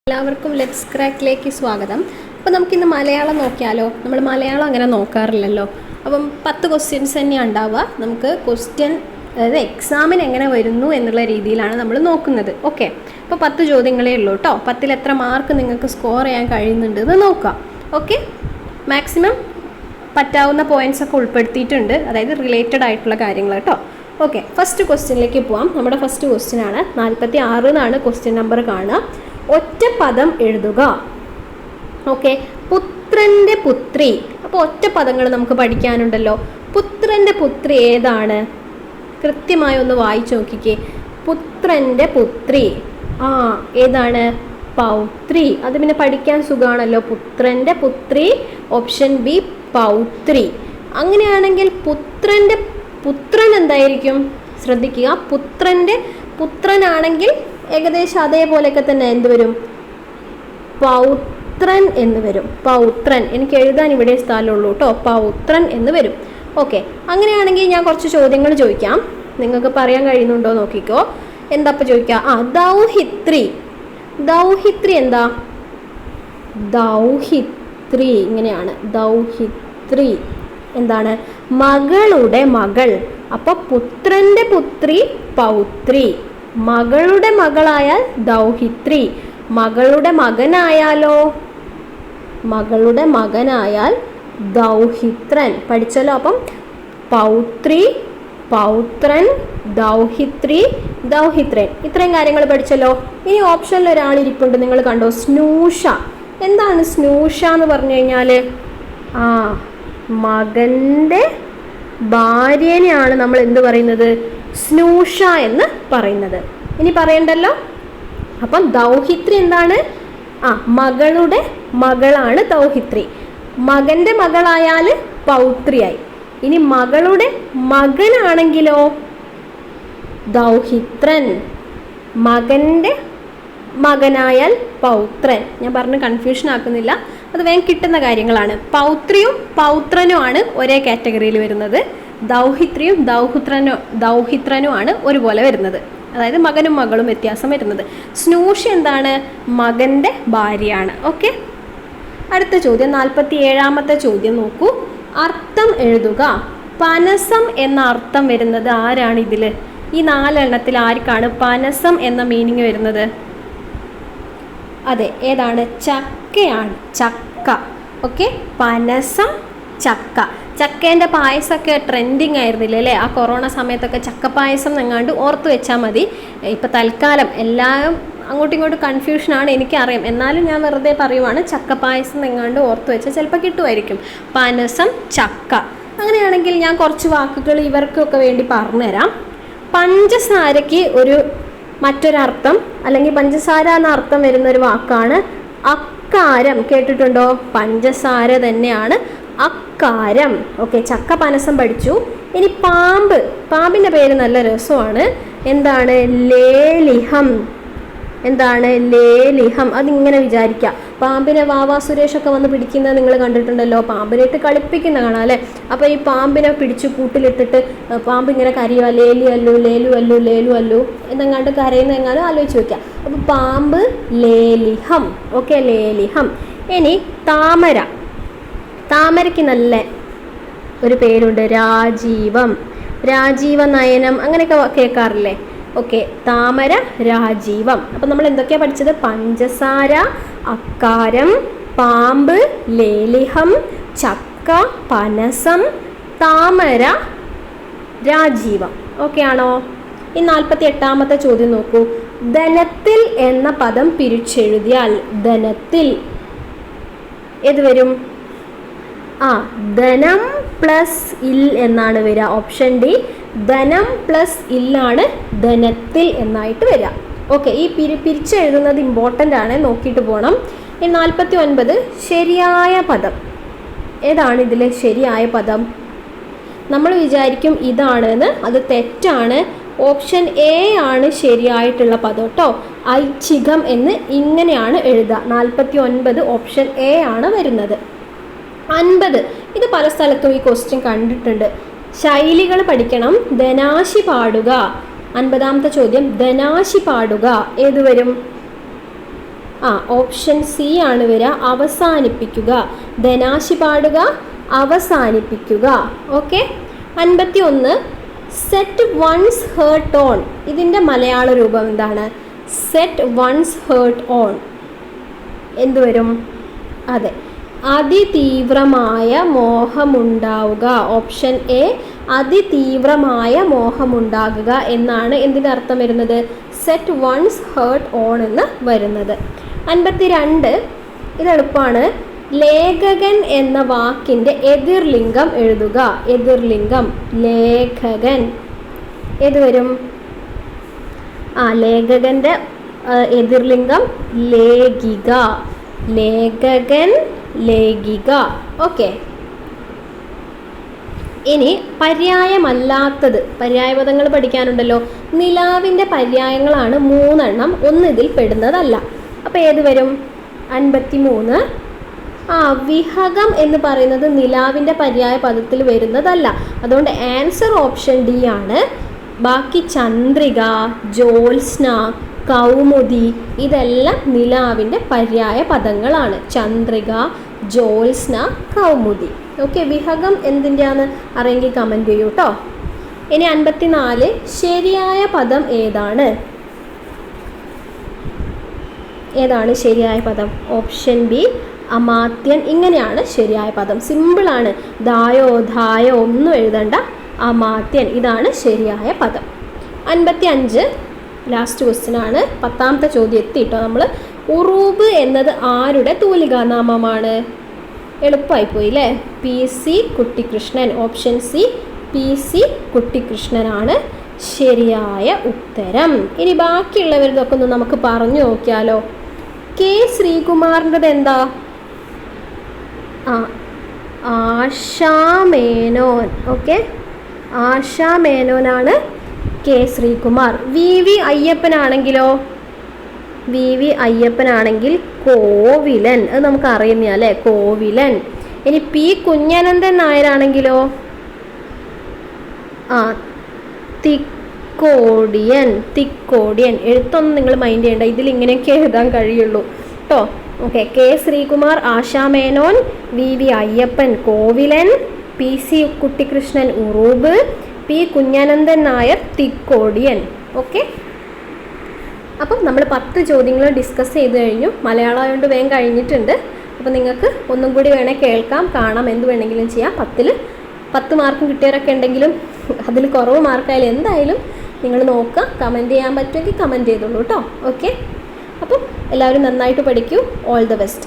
എല്ലാവർക്കും ലെറ്റ്സ് ക്രാക്കിലേക്ക് സ്വാഗതം. അപ്പോൾ നമുക്കിന്ന് മലയാളം നോക്കിയാലോ. നമ്മൾ മലയാളം അങ്ങനെ നോക്കാറില്ലല്ലോ. അപ്പം 10 ക്വസ്റ്റ്യൻസ് തന്നെയാണ് ഉണ്ടാവുക. നമുക്ക് ക്വസ്റ്റ്യൻ അതായത് എക്സാമിന് എങ്ങനെ വരുന്നു എന്നുള്ള രീതിയിലാണ് നമ്മൾ നോക്കുന്നത്. ഓക്കെ, അപ്പോൾ 10 ചോദ്യങ്ങളേ ഉള്ളൂ കേട്ടോ. 10ൽ എത്ര മാർക്ക് നിങ്ങൾക്ക് സ്കോർ ചെയ്യാൻ കഴിയുന്നുണ്ട് എന്ന് നോക്കാം. ഓക്കെ, മാക്സിമം പറ്റാവുന്ന പോയിൻറ്റ്സ് ഒക്കെ ഉൾപ്പെടുത്തിയിട്ടുണ്ട്, അതായത് റിലേറ്റഡ് ആയിട്ടുള്ള കാര്യങ്ങൾ കേട്ടോ. ഓക്കെ, ഫസ്റ്റ് ക്വസ്റ്റ്യനിലേക്ക് പോവാം. നമ്മുടെ ഫസ്റ്റ് ക്വസ്റ്റ്യൻ ആണ് 46 എന്നാണ് ക്വസ്റ്റ്യൻ നമ്പർ കാണുക. ഒറ്റ പദം എഴുതുക. ഓക്കെ, പുത്രൻ്റെ പുത്രി. അപ്പോൾ ഒറ്റ പദങ്ങൾ നമുക്ക് പഠിക്കാനുണ്ടല്ലോ. പുത്രൻ്റെ പുത്രി ഏതാണ്? കൃത്യമായി ഒന്ന് വായിച്ചു നോക്കിക്കേ. പുത്രൻ്റെ പുത്രി ഏതാണ്? പൗത്രി. അത് പിന്നെ പഠിക്കാൻ സുഖമാണല്ലോ. പുത്രൻ്റെ പുത്രി, ഓപ്ഷൻ ബി പൗത്രി. അങ്ങനെയാണെങ്കിൽ പുത്രൻ എന്തായിരിക്കും? ശ്രദ്ധിക്കുക, പുത്രനാണെങ്കിൽ ഏകദേശം അതേപോലെയൊക്കെ തന്നെ എന്ത് വരും? പൗത്രൻ എന്ന് വരും. പൗത്രൻ എനിക്ക് എഴുതാൻ ഇവിടെ സ്ഥലമുള്ളൂ കേട്ടോ. പൗത്രൻ എന്ന് വരും. ഓക്കെ, അങ്ങനെയാണെങ്കിൽ ഞാൻ കുറച്ച് ചോദ്യങ്ങൾ ചോദിക്കാം. നിങ്ങൾക്ക് പറയാൻ കഴിയുന്നുണ്ടോ നോക്കിക്കോ. എന്താ അപ്പോൾ ചോദിക്കുക? ദൗഹിത്രി. ദൗഹിത്രി എന്താ? ദൗഹിത്രി ഇങ്ങനെയാണ്. ദൗഹിത്രി എന്താണ്? മകളുടെ മകൾ. അപ്പോൾ പുത്രൻ്റെ പുത്രി പൗത്രി, മകളുടെ മകളായാൽ ദൗഹിത്രി, മകളുടെ മകനായാലോ? മകളുടെ മകനായാൽ ദൗഹിത്രൻ. പഠിച്ചല്ലോ. അപ്പം പൗത്രി, പൗത്രൻ, ദൗഹിത്രി, ദൗഹിത്രൻ, ഇത്രയും കാര്യങ്ങൾ പഠിച്ചല്ലോ. ഇനി ഓപ്ഷനിൽ ഒരാളിരിപ്പുണ്ട്, നിങ്ങൾ കണ്ടോ? സ്നൂഷ. എന്താണ് സ്നൂഷ എന്ന് പറഞ്ഞു കഴിഞ്ഞാൽ? മകൻ്റെ ഭാര്യനെയാണ് നമ്മൾ എന്ത് പറയുന്നത്? സ്നൂഷ എന്ന് പറയുന്നത്. ഇനി പറയണ്ടല്ലോ. അപ്പം ദൗഹിത്രി എന്താണ്? മകളുടെ മകളാണ് ദൗഹിത്രി. മകൻ്റെ മകളായാൽ പൗത്രിയായി. ഇനി മകളുടെ മകനാണെങ്കിലോ ദൗഹിത്രൻ. മകൻ്റെ മകനായാൽ പൗത്രൻ. ഞാൻ പറഞ്ഞ് കൺഫ്യൂഷൻ ആക്കുന്നില്ല, അത് വേഗം കിട്ടുന്ന കാര്യങ്ങളാണ്. പൗത്രിയും പൗത്രനുമാണ് ഒരേ കാറ്റഗറിയിൽ വരുന്നത്. ദൗഹിത്രിയും ദൗഹിത്രനുമാണ് ഒരുപോലെ വരുന്നത്, അതായത് മകനും മകളും വ്യത്യാസം വരുന്നത്. സ്നൂഷ എന്താണ്? മകൻ്റെ ഭാര്യയാണ്. ഓക്കെ, അടുത്ത ചോദ്യം 47ാമത്തെ ചോദ്യം നോക്കൂ. അർത്ഥം എഴുതുക. പനസം എന്ന അർത്ഥം വരുന്നത് ആരാണ് ഇതിൽ? ഈ 4 എണ്ണത്തിൽ ആർക്കാണ് പനസം എന്ന മീനിങ് വരുന്നത്? അതെ, ഏതാണ്? ചക്കയാണ്. ചക്ക. ഓക്കെ, പനസം ചക്ക. ചക്കേൻ്റെ പായസമൊക്കെ ട്രെൻഡിങ് ആയിരുന്നില്ലേ അല്ലേ? ആ കൊറോണ സമയത്തൊക്കെ ചക്കപ്പായസം എങ്ങാണ്ട് ഓർത്ത് വെച്ചാൽ മതി. ഇപ്പം തൽക്കാലം എല്ലാം അങ്ങോട്ടും ഇങ്ങോട്ടും കൺഫ്യൂഷനാണ്, എനിക്കറിയാം. എന്നാലും ഞാൻ വെറുതെ പറയുവാണ്, ചക്കപ്പായസം എങ്ങാണ്ട് ഓർത്ത് വെച്ചാൽ ചിലപ്പോൾ കിട്ടുമായിരിക്കും. പനസം ചക്ക. അങ്ങനെയാണെങ്കിൽ ഞാൻ കുറച്ച് വാക്കുകൾ ഇവർക്കൊക്കെ വേണ്ടി പറഞ്ഞുതരാം. പഞ്ചസാരയ്ക്ക് മറ്റൊരർത്ഥം, അല്ലെങ്കിൽ പഞ്ചസാര എന്ന അർത്ഥം വരുന്നൊരു വാക്കാണ് അക്കാരം. കേട്ടിട്ടുണ്ടോ? പഞ്ചസാര തന്നെയാണ് അക്കാരം. ഓക്കെ, ചക്ക പനസം പഠിച്ചു. ഇനി പാമ്പിൻ്റെ പേര് നല്ല രസമാണ്. എന്താണ്? ലേലിഹം. എന്താണ്? ലേലിഹം. അതിങ്ങനെ വിചാരിക്കുക. പാമ്പിനെ വാവാ സുരേഷൊക്കെ വന്ന് പിടിക്കുന്നത് നിങ്ങൾ കണ്ടിട്ടുണ്ടല്ലോ. പാമ്പിനായിട്ട് കളിപ്പിക്കുന്ന കാണാം അല്ലേ? അപ്പോൾ ഈ പാമ്പിനെ പിടിച്ച് കൂട്ടിലിട്ടിട്ട് പാമ്പ് ഇങ്ങനെ കരയുക, ലേലു അല്ലു ലേലു അല്ലു ലേലു അല്ലു എന്നെങ്ങാണ്ട് കരയുന്നെങ്ങാനും ആലോചിച്ച് വയ്ക്കുക. അപ്പോൾ പാമ്പ് ലേലിഹം. ഓക്കെ, ലേലിഹം. ഇനി താമര. താമരയ്ക്ക് നല്ല ഒരു പേരുണ്ട്, രാജീവം. രാജീവ നയനം അങ്ങനെയൊക്കെ കേൾക്കാറില്ലേ? ഓക്കെ, താമര, രാജീവം. അപ്പം നമ്മൾ എന്തൊക്കെയാണ് പഠിച്ചത്? പഞ്ചസാര, അക്കാരം, പാമ്പ്, ലേലിഹം, ചക്ക, പനസം, താമര, രാജീവം. ഓക്കെ ആണോ? ഈ 48ാമത്തെ ചോദ്യം നോക്കൂ. ധനത്തിൽ എന്ന പദം പിരിച്ചെഴുതിയാൽ ധനത്തിൽ ഏത് വരും? ധനം പ്ലസ് ഇൽ എന്നാണ് വരിക. ഓപ്ഷൻ ഡി, ധനം പ്ലസ് ഇല്ലാണ് ധനത്തിൽ എന്നായിട്ട് വരിക. ഓക്കെ, ഈ പിരിച്ചെഴുതുന്നത് ഇമ്പോർട്ടൻ്റ് ആണ്, നോക്കിയിട്ട് പോകണം. ഇനി 49 ശരിയായ പദം. ഏതാണ് ഇതിലെ ശരിയായ പദം? നമ്മൾ വിചാരിക്കും ഇതാണെന്ന്, അത് തെറ്റാണ്. ഓപ്ഷൻ എ ആണ് ശരിയായിട്ടുള്ള പദം കേട്ടോ. ഐച്ഛികം എന്ന് ഇങ്ങനെയാണ് എഴുതുക. 49 ഓപ്ഷൻ എ ആണ് വരുന്നത്. 50 ഇത് പല സ്ഥലത്തും ഈ ക്വസ്റ്റ്യൻ കണ്ടിട്ടുണ്ട്. ശൈലികൾ പഠിക്കണം. ധനാശി പാടുക. 50ാമത്തെ ചോദ്യം ധനാശി പാടുക ഏത് വരും? ഓപ്ഷൻ സി ആണ് വരിക, അവസാനിപ്പിക്കുക. ധനാശി പാടുക, അവസാനിപ്പിക്കുക. Okay. 51 set one's heart on. ഇതിൻ്റെ മലയാള രൂപം എന്താണ്? സെറ്റ് വൺസ് ഹേർട്ട് ഓൺ എന്ത് വരും? അതെ, അതിതീവ്രമായ മോഹമുണ്ടാവുക. ഓപ്ഷൻ എ, അതിതീവ്രമായ മോഹമുണ്ടാകുക എന്നാണ് എന്തിൻ്റെ അർത്ഥം വരുന്നത്? സെറ്റ് വൺസ് ഹേർട്ട് ഓൺ എന്ന് വരുന്നത്. 52 ഇത് എളുപ്പമാണ്. ലേഖകൻ എന്ന വാക്കിൻ്റെ എതിർലിംഗം എഴുതുക. എതിർലിംഗം ലേഖകൻ ഏത് വരും? ലേഖകൻ്റെ എതിർലിംഗം ലേഖിക. ലേഖകൻ, ലേഖിക. ഓക്കെ. ഇനി പര്യായമല്ലാത്തത്, പര്യായപദങ്ങൾ പഠിക്കാനുണ്ടല്ലോ. നിലാവിൻ്റെ പര്യായങ്ങളാണ് 3 എണ്ണം, ഇതിൽ പെടുന്നതല്ല. അപ്പോൾ ഏത് വരും? 53 വിഹകം എന്ന് പറയുന്നത് നിലാവിൻ്റെ പര്യായ പദത്തിൽ വരുന്നതല്ല. അതുകൊണ്ട് ആൻസർ ഓപ്ഷൻ ഡി ആണ്. ബാക്കി ചന്ദ്രിക, ജ്യോത്സ്ന, കൗമുദി ഇതെല്ലാം നിലാവിൻ്റെ പര്യായ പദങ്ങളാണ്. ചന്ദ്രിക, ജ്യോത്സ്ന, കൗമുദി. ഓക്കെ. വിഹകം എന്തിൻ്റെയാണ് അറിയെങ്കിൽ കമൻറ്റ് ചെയ്യൂ കേട്ടോ. ഇനി 54 ശരിയായ പദം ഏതാണ്? ഏതാണ് ശരിയായ പദം? ഓപ്ഷൻ ബി, അമാത്യൻ. ഇങ്ങനെയാണ് ശരിയായ പദം. സിമ്പിളാണ്. ദായോ ധായോ ഒന്നും എഴുതണ്ട, അമാത്യൻ ഇതാണ് ശരിയായ പദം. 55 ലാസ്റ്റ് ക്വസ്റ്റ്യൻ ആണ്. 10ാമത്തെ ചോദ്യം എത്തിയിട്ടോ നമ്മൾ. ഉറൂബ് എന്നത് ആരുടെ തൂലികാനാമമാണ്? എളുപ്പമായിപ്പോയി അല്ലേ? PC Kuttikrishnan. Option C, PC കുട്ടിക്കൃഷ്ണനാണ് ശരിയായ ഉത്തരം. ഇനി ബാക്കിയുള്ളവരിതൊക്കെ ഒന്ന് നമുക്ക് പറഞ്ഞു നോക്കിയാലോ. കെ ശ്രീകുമാറിൻ്റെത് എന്താ? ആശാമേനോൻ. ഓക്കെ, ആശാമേനോനാണ് കെ ശ്രീകുമാർ. വി അയ്യപ്പനാണെങ്കിലോ? വി അയ്യപ്പനാണെങ്കിൽ കോവിലൻ. അത് നമുക്ക് അറിയുന്ന അല്ലേ, കോവിലൻ. ഇനി പി കുഞ്ഞനന്ദൻ നായരാണെങ്കിലോ? തിക്കോടിയൻ. തിക്കോടിയൻ. എഴുത്തൊന്നും നിങ്ങൾ മൈൻഡ് ചെയ്യണ്ട, ഇതിലിങ്ങനെയൊക്കെ എഴുതാൻ കഴിയുള്ളൂ കേട്ടോ. Okay. K Sreekumar Asha Menon, V Ayyappan Kovilan, PC Kuttikrishnan Uroob, P Kunjanandan Nair Thikkodiyan. Okay. അപ്പം നമ്മൾ 10 ചോദ്യങ്ങൾ ഡിസ്കസ് ചെയ്ത് കഴിഞ്ഞു. മലയാളം ആയതുകൊണ്ട് വേഗം കഴിഞ്ഞിട്ടുണ്ട്. അപ്പോൾ നിങ്ങൾക്ക് ഒന്നും കൂടി വേണേൽ കേൾക്കാം, കാണാം, എന്ത് വേണമെങ്കിലും ചെയ്യാം. 10ൽ 10 മാർക്കും കിട്ടിയവരൊക്കെ ഉണ്ടെങ്കിലും അതിൽ കുറവ് മാർക്കായാലും എന്തായാലും നിങ്ങൾ നോക്കുക. കമൻറ്റ് ചെയ്യാൻ പറ്റുമെങ്കിൽ കമൻറ്റ് ചെയ്തോളൂ കേട്ടോ. ഓക്കെ. അപ്പം എല്ലാവരും നന്നായിട്ട് പഠിക്കൂ. All the best.